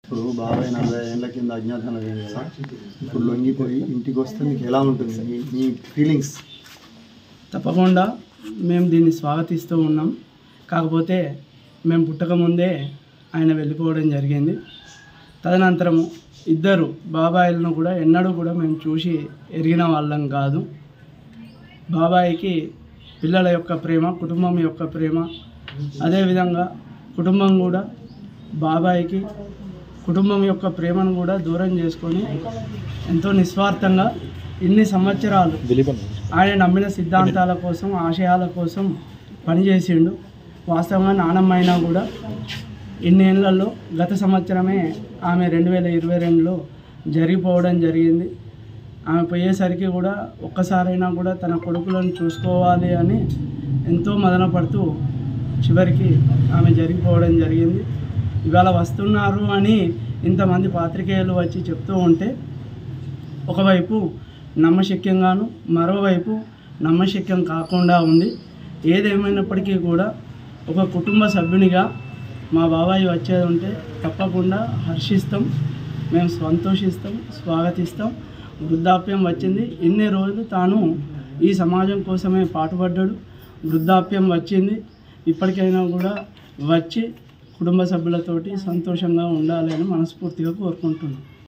ఇప్పుడు బాబాయ్ 40 ఏళ్ళ కింద అజ్ఞాతంలో పోయింది కదా, ఇప్పుడు లొంగిపోయి ఇంటికి వస్తే మీకు ఎలా ఉంటుంది మీ ఫీలింగ్స్? తప్పకుండా మేము దీన్ని స్వాగతిస్తూ ఉన్నాం. కాకపోతే మేము పుట్టకముందే ఆయన వెళ్ళిపోవడం జరిగింది. తదనంతరము ఇద్దరు బాబాయిలను కూడా ఎన్నడూ కూడా మేము చూసి ఎరిగిన వాళ్ళం కాదు. బాబాయికి పిల్లల యొక్క ప్రేమ, కుటుంబం యొక్క ప్రేమ, అదేవిధంగా కుటుంబం కూడా బాబాయికి కుటుంబం యొక్క ప్రేమను కూడా దూరం చేసుకొని ఎంతో నిస్వార్థంగా ఇన్ని సంవత్సరాలు ఆయన నమ్మిన సిద్ధాంతాల కోసం, ఆశయాల కోసం పనిచేసిండు. వాస్తవంగా నానమ్మ అయినా కూడా ఇన్నేళ్లలో గత సంవత్సరమే ఆమె 2022లో జరిగిపోవడం జరిగింది. ఆమె పోయేసరికి కూడా ఒక్కసారైనా కూడా తన కొడుకులను చూసుకోవాలి అని ఎంతో మదనపడుతూ చివరికి ఆమె జరిగిపోవడం జరిగింది. ఇవాళ వస్తున్నారు అని ఇంతమంది పాత్రికేయులు వచ్చి చెప్తూ ఉంటే ఒకవైపు నమ్మశక్యంగాను, మరోవైపు నమ్మశక్యం కాకుండా ఉంది. ఏదేమైనప్పటికీ కూడా ఒక కుటుంబ సభ్యునిగా మా బాబాయ్ వచ్చేది ఉంటే తప్పకుండా హర్షిస్తాం, మేము సంతోషిస్తాం, స్వాగతిస్తాం. వృద్ధాప్యం వచ్చింది, ఇన్ని రోజులు తాను ఈ సమాజం కోసమే పాటుపడ్డాడు. వృద్ధాప్యం వచ్చింది, ఇప్పటికైనా కూడా వచ్చి కుటుంబ సభ్యులతోటి సంతోషంగా ఉండాలి అని మనస్ఫూర్తిగా కోరుకుంటున్నాం.